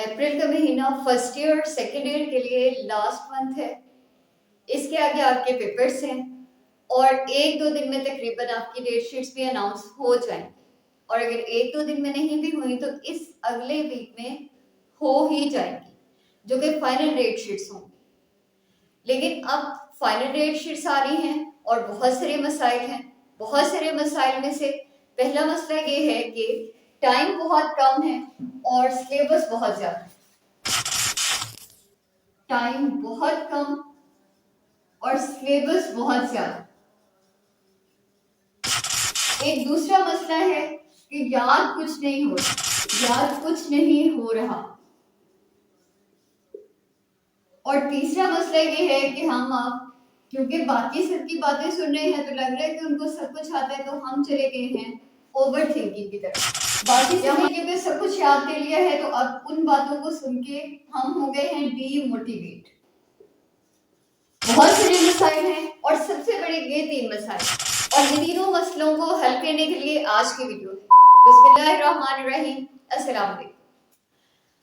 अप्रैल का महीना first year और सेकेंड ईयर के लिए लास्ट मंथ है। इसके आगे आपके पेपर्स हैं और एक दो दिन में तकरीबन आपकी डेट शीट्स भी अनाउंस हो जाएंगी। और अगर एक दो दिन में नहीं भी हुई तो इस अगले वीक में हो ही जाएंगी, जो कि फाइनल डेट शीट्स होंगी। लेकिन अब फाइनल डेट शीट्स आ रही हैं और बहुत सारे मसाइल हैं। बहुत सारे मसाइल में से पहला मसला ये है कि टाइम बहुत कम है और सिलेबस बहुत ज्यादा है। टाइम बहुत कम और सिलेबस बहुत ज्यादा। एक दूसरा मसला है कि याद कुछ नहीं हो रहा, याद कुछ नहीं हो रहा। और तीसरा मसला ये है कि हम अब क्योंकि बाकी सबकी बातें सुन रहे हैं तो लग रहा है कि उनको सब कुछ आता है, तो हम चले गए हैं ओवर थिंकिंग की तरफ। बाकी सब क्योंकि सब कुछ याद कर लिया है तो अब उन बातों को सुन के हम हो गए हैं डीमोटिवेट। बहुत सारे मसाइल हैं और सबसे बड़े ये 3 मसाइल, और ये तीनों मसलों को हल करने के लिए आज की वीडियो है। बिस्मिल्लाहिर्रहमानिर्रहीम, अस्सलाम वालेकुम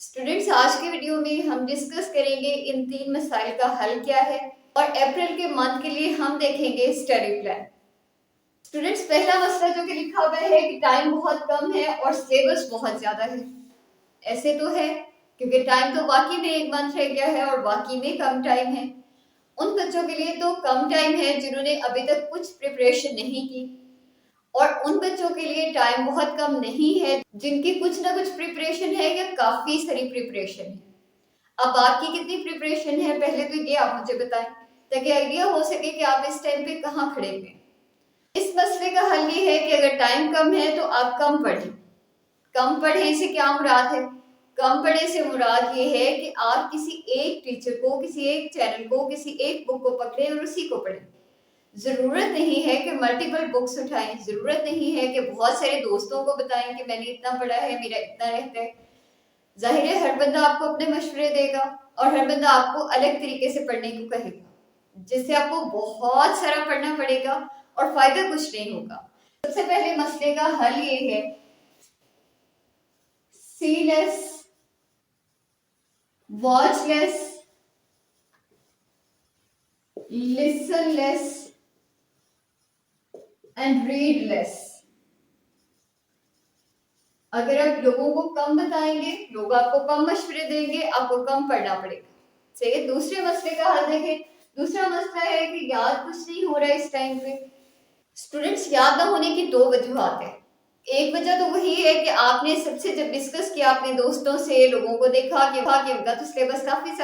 स्टूडेंट्स। आज के वीडियो में हम डिस्कस करेंगे इन 3 मसाइल का हल क्या है और अप्रैल के मंथ के लिए हम देखेंगे स्टडी प्लान। स्टूडेंट्स, पहला मसला जो कि लिखा हुआ है कि टाइम बहुत कम है और सिलेबस बहुत ज्यादा है। ऐसे तो है क्योंकि टाइम तो वाकई में 1 मंथ रह गया है और वाकई में कम टाइम है। उन बच्चों के लिए तो कम टाइम है जिन्होंने अभी तक कुछ प्रिपरेशन नहीं की, और उन बच्चों के लिए टाइम बहुत कम नहीं है जिनकी कुछ ना कुछ प्रिपरेशन है या काफी सारी प्रिपरेशन है। अब आपकी कितनी प्रिपरेशन है पहले तो ये आप मुझे बताएं, ताकि आइडिया हो सके कि आप इस टाइम पे कहाँ खड़े हुए। इस मसले का हल ये है कि अगर टाइम कम है तो आप कम पढ़ें। कम पढ़े से क्या मुराद है? कम पढ़े से मुराद ये है कि आप किसी एक टीचर को, किसी एक चैनल को, किसी एक बुक को पकड़े और उसी को पढ़ें। जरूरत नहीं है कि मल्टीपल बुक्स उठाएं, जरूरत नहीं है कि बहुत सारे दोस्तों को बताएं कि मैंने इतना पढ़ा है, मेरा इतना रहता है। जाहिर है हर बंदा आपको अपने मशवरे देगा और हर बंदा आपको अलग तरीके से पढ़ने को कहेगा, जिससे आपको बहुत सारा पढ़ना पड़ेगा और फायदा कुछ नहीं होगा। सबसे पहले मसले का हल ये है, see less, watch less, listen less and read less. अगर आप लोगों को कम बताएंगे, लोग आपको कम मशवरे देंगे, आपको कम पढ़ना पड़ेगा। चलिए दूसरे मसले का हल देखें। दूसरा मसला है कि याद कुछ नहीं हो रहा है इस टाइम पे। स्टूडेंट्स, याद ना होने की 2 वजूहत है। एक वजह तो वही है कि आपने सबसे जब डिस्कस किया अपने दोस्तों से, लोगों को देखा कि उनका तो सिलेबस काफी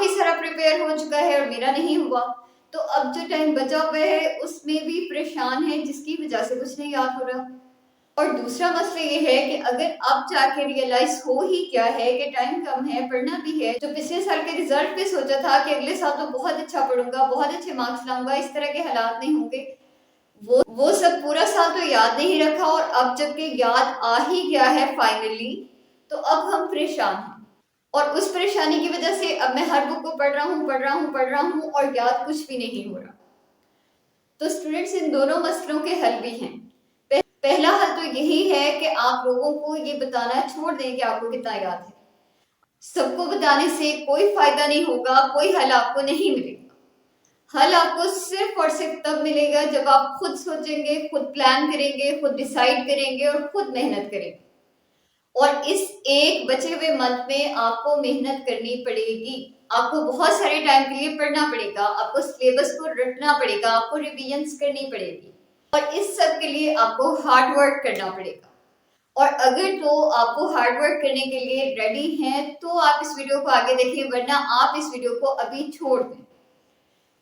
सारा प्रिपेयर हो चुका है और मेरा नहीं हुआ, तो अब जो टाइम बचा हुआ है उसमें भी परेशान है, जिसकी वजह से कुछ नहीं याद हो रहा। और दूसरा मसला ये है कि अगर अब जाके रियलाइज हो ही क्या है कि टाइम कम है, पढ़ना भी है, जो पिछले साल के रिजल्ट पे सोचा था कि अगले साल तो बहुत अच्छा पढ़ूंगा, बहुत अच्छे मार्क्स लाऊंगा, इस तरह के हालात नहीं होंगे, वो सब पूरा साल तो याद नहीं रखा और अब जबकि याद आ ही गया है फाइनली, तो अब हम परेशान हैं। और उस परेशानी की वजह से अब मैं हर बुक को पढ़ रहा हूँ और याद कुछ भी नहीं हो रहा। तो स्टूडेंट्स, इन दोनों मसलों के हल भी हैं। पहला हल तो यही है कि आप लोगों को ये बताना छोड़ दें कि आपको कितना याद है। सबको बताने से कोई फायदा नहीं होगा, कोई हल आपको नहीं मिलेगा। हल आपको सिर्फ और सिर्फ तब मिलेगा जब आप खुद सोचेंगे, खुद प्लान करेंगे, खुद डिसाइड करेंगे और खुद मेहनत करेंगे। और इस एक बचे हुए मंथ में आपको मेहनत करनी पड़ेगी। आपको बहुत सारे टाइम के लिए पढ़ना पड़ेगा, आपको सिलेबस को रटना पड़ेगा, आपको रिवीजन करनी पड़ेगी और इस सब के लिए आपको हार्ड वर्क करना पड़ेगा। और अगर तो आपको हार्ड वर्क करने के लिए रेडी हैं तो आप इस वीडियो को आगे देखें, वरना आप इस वीडियो को अभी छोड़ दें।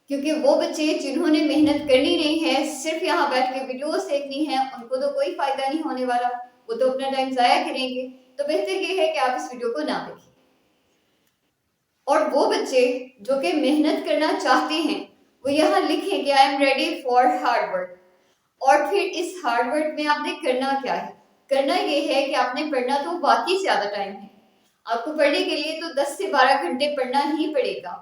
क्योंकि वो बच्चे जिन्होंने मेहनत करनी नहीं है, सिर्फ यहाँ बैठ के वीडियोस देखनी है, उनको तो कोई फायदा नहीं होने वाला, वो तो अपना टाइम जाया करेंगे। तो बेहतर ये है कि आप इस वीडियो को ना देखें। और वो बच्चे जो कि मेहनत करना चाहते हैं वो यहाँ लिखें कि I am ready for hard work. और फिर इस हार्ड वर्क में आपने करना क्या है? करना ये है कि आपने पढ़ना तो वाकई ज्यादा टाइम है। आपको पढ़ने के लिए तो 10 से 12 घंटे पढ़ना ही पड़ेगा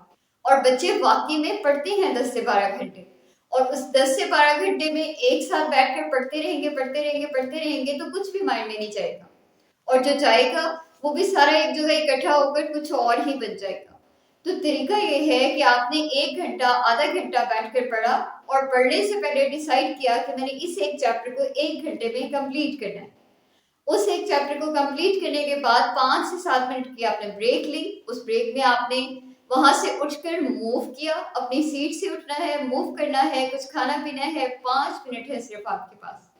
और बच्चे वाकई में पढ़ते हैं 10 से 12 घंटे। और उस 10 से 12 घंटे में एक साथ बैठकर पढ़ते रहेंगे तो कुछ भी माइंड में नहीं जाएगा। और जो जाएगा वो भी सारा एक जगह इकट्ठा होकर कुछ और ही बन जाएगा। तो तरीका ये है कि आपने 1 घंटा, आधा घंटा बैठकर पढ़ा और पढ़ने से पहले डिसाइड किया कि मैंने इस एक चैप्टर को 1 घंटे में कंप्लीट करना है। उस एक चैप्टर को कंप्लीट करने के बाद 5 से 7 मिनट की आपने ब्रेक ली। उस ब्रेक में आपने वहां से उठकर मूव किया, अपनी सीट से उठना है, मूव करना है, कुछ खाना पीना है, 5 मिनट है सिर्फ आपके पास,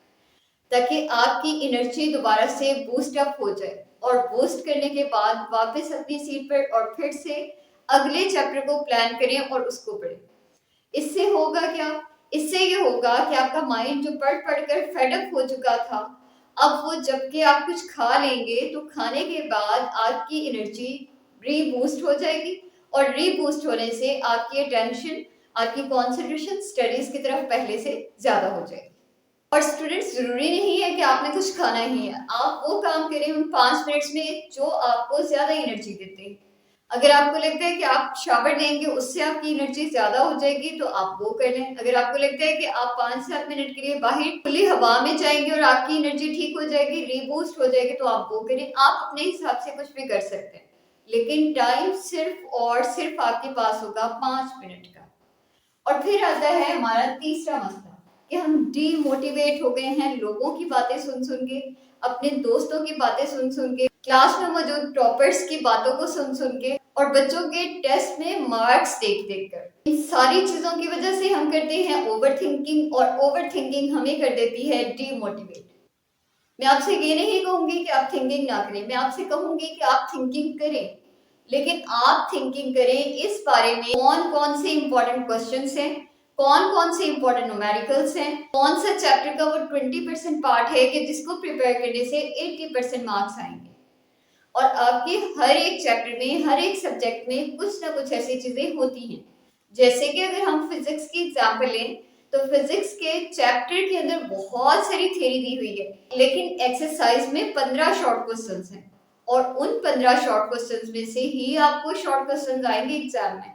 ताकि आपकी एनर्जी दोबारा से बूस्ट अप हो जाए। और बूस्ट करने के बाद वापस अपनी सीट पर और फिर से अगले चैप्टर को प्लान करें और उसको पढ़ें। इससे होगा क्या? इससे ये होगा कि आपका माइंड जो पढ़ पढ़कर फेडअप हो चुका था, अब वो जबकि आप कुछ खा लेंगे तो खाने के बाद आपकी एनर्जी रीबूस्ट हो जाएगी और रीबूस्ट होने से आपकी अटेंशन, आपकी कंसंट्रेशन स्टडीज की तरफ पहले से ज्यादा हो जाएगी। और स्टूडेंट्स, जरूरी नहीं है कि आपने कुछ खाना ही है, आप वो काम करें उन 5 मिनट्स में जो आपको ज्यादा एनर्जी देते हैं। अगर आपको लगता है कि आप शावर लेंगे उससे आपकी एनर्जी ज्यादा हो जाएगी तो आप वो कर लें। अगर आपको लगता है कि आप 5-7 मिनट के लिए बाहर खुली हवा में जाएंगे और आपकी एनर्जी ठीक हो जाएगी, रीबूस्ट हो जाएगी, तो आप वो करें। आप अपने हिसाब से कुछ भी कर सकते हैं, लेकिन टाइम सिर्फ और सिर्फ आपके पास होगा 5 मिनट का। और फिर आता है हमारा तीसरा मसला कि हम डीमोटिवेट हो गए हैं लोगों की बातें सुन सुन के, अपने दोस्तों की बातें सुन सुन के, क्लास में मौजूद टॉपर्स की बातों को सुन सुन के, और बच्चों के टेस्ट में मार्क्स देख देख कर। इन सारी चीजों की वजह से हम करते हैं ओवर थिंकिंग, और ओवर थिंकिंग हमें कर देती है डीमोटिवेट। मैं आपसे ये नहीं कहूंगी कि आप थिंकिंग ना करें, मैं आपसे कहूंगी कि आप थिंकिंग करें, लेकिन आप थिंकिंग करें इस बारे में कौन कौन से इंपॉर्टेंट क्वेश्चंस हैं, कौन कौन से इंपॉर्टेंट न्यूमेरिकल्स हैं, कौन सा चैप्टर का वो 20% पार्ट है कि जिसको प्रिपेयर करने से 80% मार्क्स आएंगे। और आपके हर एक चैप्टर में, हर एक सब्जेक्ट में कुछ ना कुछ ऐसी चीजें होती हैं। जैसे कि अगर हम फिजिक्स की एग्जाम्पल लें तो फिजिक्स के चैप्टर के अंदर बहुत सारी थ्योरी दी हुई है, लेकिन एक्सरसाइज में 15 शॉर्ट क्वेश्चंस हैं, और उन 15 शॉर्ट क्वेश्चंस में से ही आपको शॉर्ट क्वेश्चंस आएंगे एग्जाम में।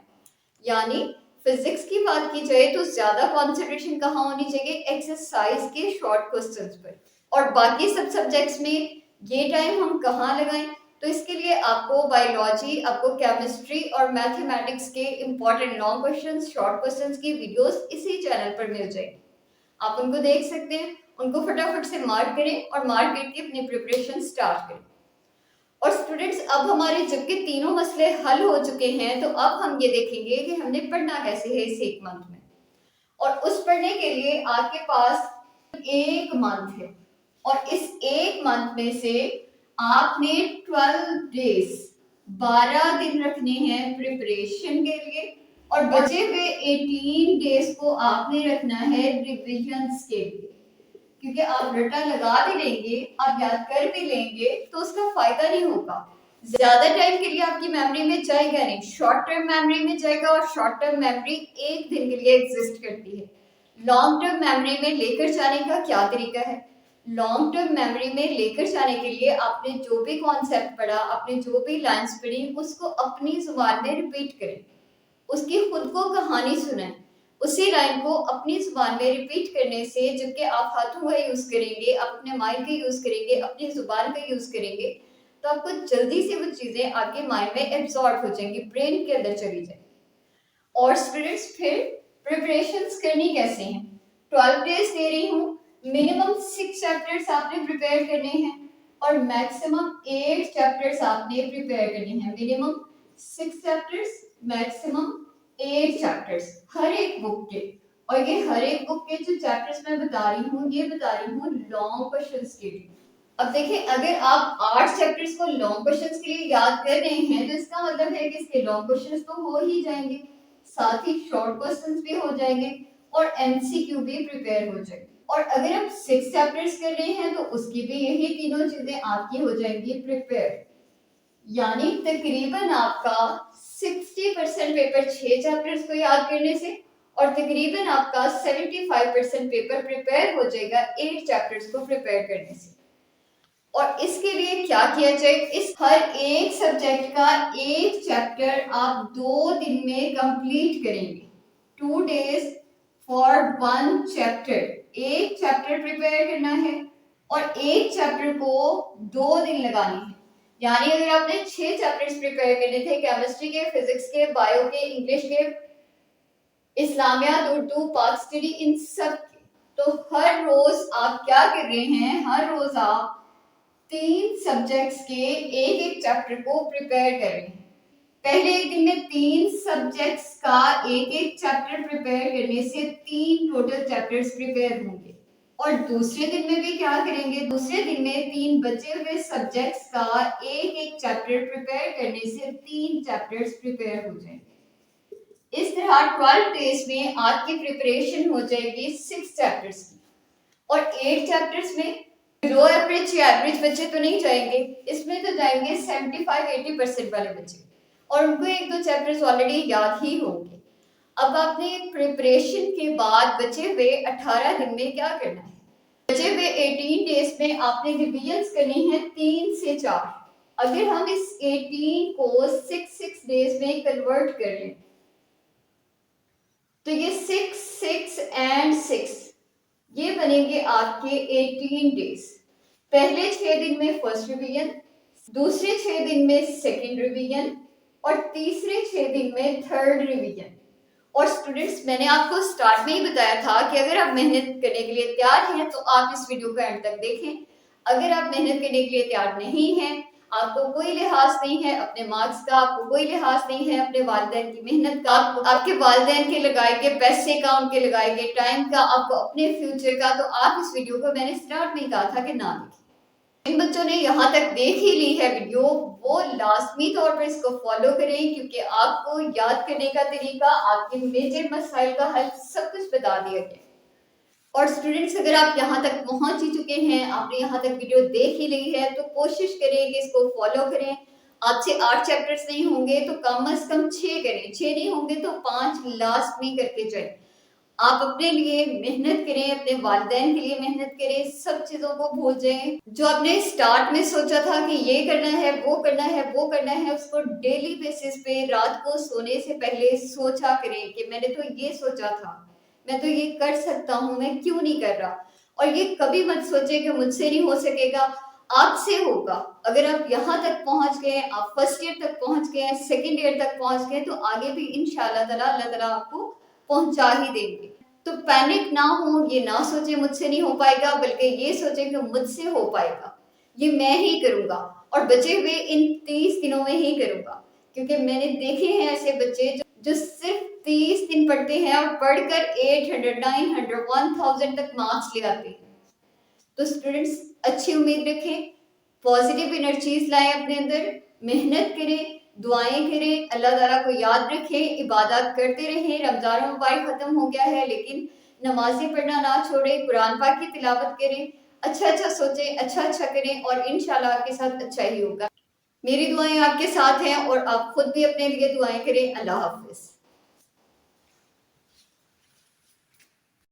यानी फिजिक्स की बात की जाए तो ज्यादा कंसंट्रेशन कहाँ होनी चाहिए? एक्सरसाइज के शॉर्ट क्वेश्चंस पर। और बाकी सब सब्जेक्ट्स में ये टाइम हम कहाँ लगाएं? तो इसके लिए आपको बायोलॉजी, आपको केमिस्ट्री और मैथमेटिक्स के important long questions, short questions की वीडियोस इसी चैनल पर मिल जाएगी। आप उनको देख सकते हैं, उनको फटाफट से मार्क करें और मार्क करके अपनी प्रिपरेशन स्टार्ट करें। और स्टूडेंट्स, अब हमारे जबकि तीनों मसले हल हो चुके हैं, तो अब हम ये देखेंगे कि हमने पढ़ना कैसे है इस एक मंथ में। और उस पढ़ने के लिए आपके पास एक मंथ है, और इस एक मंथ में से आपने 12 डेज, 12 दिन रखने हैं प्रिपरेशन के लिए, और बचे हुए 18 डेज को आपने रखना है रिविजन्स के लिए। क्योंकि आप रट्टा लगा भी लेंगे, आप याद कर भी लेंगे, तो उसका फायदा नहीं होगा। ज्यादा टाइम के लिए आपकी मेमोरी में जाएगा नहीं, शॉर्ट टर्म मेमोरी में जाएगा, और शॉर्ट टर्म मेमोरी एक दिन के लिए एग्जिस्ट करती है। लॉन्ग टर्म मेमोरी में लेकर जाने का क्या तरीका है? लॉन्ग टर्म मेमोरी में लेकर जाने के लिए आपने जो भी कॉन्सेप्ट पढ़ा, आपने जो भी लाइन्स पढ़ी, उसको अपनी जुबान में रिपीट करें, उसकी खुद को कहानी सुनाएं। उसी लाइन को अपनी जुबान में रिपीट करने से, जबकि आप हाथों का यूज करेंगे, आप अपने माइंड का यूज करेंगे, अपनी जुबान का यूज करेंगे, तो आपको जल्दी से वो चीजें आपके माइंड में एब्जॉर्ब हो जाएंगी, ब्रेन के अंदर चली जाएंगी। और स्टूडेंट्स, फिर प्रिपरेशंस करनी कैसे हैं? 12 डेज दे रही हूँ, मिनिमम 6 चैप्टर्स आपने प्रिपेयर करने हैं, और मैक्सिमम 8 चैप्टर्स आपने प्रिपेयर करने हैं। मिनिमम 6 चैप्टर्स, मैक्सिमम 8 चैप्टर्स हर एक बुक के। और ये हर एक बुक के जो चैप्टर्स मैं बता रही हूँ, ये बता रही हूँ लॉन्ग क्वेश्चंस के लिए। अब देखिए, अगर आप 8 चैप्टर्स को लॉन्ग क्वेश्चंस के लिए याद कर रहे हैं, तो इसका मतलब है कि इसके लॉन्ग क्वेश्चंस तो हो ही जाएंगे, साथ ही शॉर्ट क्वेश्चंस भी हो जाएंगे, और एमसीक्यू भी प्रिपेयर हो जाएंगे। और अगर आप 6 चैप्टर्स कर रहे हैं तो उसकी भी यही तीनों चीजें आपकी हो जाएंगी प्रिपेयर। यानी तकरीबन आपका 60% पेपर 6 चैप्टर्स को याद करने से, और तकरीबन आपका 75% पेपर प्रिपेयर हो जाएगा 8 चैप्टर्स को प्रिपेयर करने से। और इसके लिए क्या किया जाए? इस हर एक सब्जेक्ट का एक चैप्टर आप 2 दिन में कंप्लीट करेंगे। 2 डेज फॉर 1 चैप्टर। एक चैप्टर प्रिपेयर करना है और एक चैप्टर को 2 दिन लगाने हैं। यानी अगर आपने 6 चैप्टर्स प्रिपेयर करने थे, केमिस्ट्री के, फिजिक्स के, बायो के, इंग्लिश के, इस्लामियात, उर्दू, पाक स्टडी, इन सब के, तो हर रोज आप क्या कर रहे हैं, हर रोज आप 3 सब्जेक्ट्स के एक एक चैप्टर को प्रिपेयर कर रहे हैं। पहले एक दिन में 3 सब्जेक्ट्स का एक एक चैप्टर प्रिपेयर करने से 3 टोटल चैप्टर्स प्रिपेयर होंगे। और दूसरे दिन में भी क्या करेंगे, दूसरे दिन में 3 बचे हुए सब्जेक्ट्स का एक एक चैप्टर प्रिपेयर करने से 3 चैप्टर्स प्रिपेयर हो जाएंगे। इस तरह 12 डेज में आपकी प्रिपरेशन हो जाएगी 6 चैप्टर्स की। और 8 चैप्टर्स में लो एवरेज या एवरेज बच्चे तो नहीं जाएंगे, इसमें तो जाएंगे 75-80% वाले बच्चे, और उनको 1-2 चैप्टर्स ऑलरेडी याद ही होंगे। अब आपने प्रिपरेशन के बाद बचे हुए 18 दिन में क्या करना है, बचे हुए 18 डेज में आपने रिवीजन्स करनी है 3 से 4। अगर हम इस 18 को 6 डेज में कन्वर्ट कर लें तो ये 6 एंड 6 ये बनेंगे आपके 18 डेज। पहले 6 दिन में फर्स्ट रिवीजन, दूसरे 6 दिन में सेकंड रिवीजन, और तीसरे 6 दिन में थर्ड रिवीजन। और स्टूडेंट्स, मैंने आपको स्टार्ट में ही बताया था कि अगर आप मेहनत करने के लिए तैयार हैं तो आप इस वीडियो को एंड तक देखें। अगर आप मेहनत करने के लिए तैयार नहीं हैं, आपको कोई लिहाज नहीं है अपने मार्क्स का, आपको कोई लिहाज नहीं है अपने वालिदैन की मेहनत का, आपके वालिदैन के लगाए गए पैसे का, उनके लगाए गए टाइम का, आपको अपने फ्यूचर का, तो आप इस वीडियो को, मैंने स्टार्ट में ही कहा था कि ना देखें। जिन बच्चों ने यहाँ तक देख ही ली है वीडियो, वो लाजमी तौर पर इसको फॉलो करें, क्योंकि आपको याद करने का तरीका, आपके मेजर मसाइल का हल सब कुछ बता दिया गया। और स्टूडेंट्स, अगर आप यहाँ तक पहुंच ही चुके हैं, आपने यहाँ तक वीडियो देख ही ली है, तो कोशिश करें कि इसको फॉलो करें। आपसे 8 चैप्टर्स नहीं होंगे तो कम से कम 6 करें, 6 नहीं होंगे तो 5 लास्ट में करके जाए। आप अपने लिए मेहनत करें, अपने वालिदैन के लिए मेहनत करें, सब चीजों को भूल जाएं। जो आपने स्टार्ट में सोचा था कि ये करना है, वो करना है, वो करना है, उसको डेली बेसिस पे रात को सोने से पहले सोचा करें कि मैंने तो ये सोचा था, मैं तो ये कर सकता हूँ, मैं क्यों नहीं कर रहा। और ये कभी मत सोचे कि मुझसे नहीं हो सकेगा, आपसे होगा। अगर आप यहाँ तक पहुंच गए, आप फर्स्ट ईयर तक पहुंच गए, सेकेंड ईयर तक पहुंच गए, तो आगे भी इंशाअल्लाह ताला अल्लाह ताला आपको पहुंचा ही देंगे। तो पैनिक ना हो, ये ना सोचे मुझसे नहीं हो पाएगा, बल्कि ये सोचे कि मुझसे हो पाएगा, ये मैं ही करूंगा, और बचे हुए इन 30 दिनों में ही करूंगा। क्योंकि मैंने देखे हैं ऐसे बच्चे जो सिर्फ 30 दिन पढ़ते हैं और पढ़कर 800, 900, 1000 तक मार्क्स ले आते हैं। तो स्टूडेंट्स, अच्छी उम्मीद रखें, पॉजिटिव एनर्जीज लाएं अपने अंदर, मेहनत करें, दुआएं करें, अल्लाह ताला को याद रखें, इबादत करते रहें। रमजान मुबारक खत्म हो गया है, लेकिन नमाजें पढ़ना ना छोड़ें, कुरान पाक की तिलावत करें, अच्छा सोचें, अच्छा करें, और इंशाल्लाह आपके साथ अच्छा ही होगा। मेरी दुआएं आपके साथ हैं, और आप खुद भी अपने लिए दुआएं करें। अल्लाह हाफिज।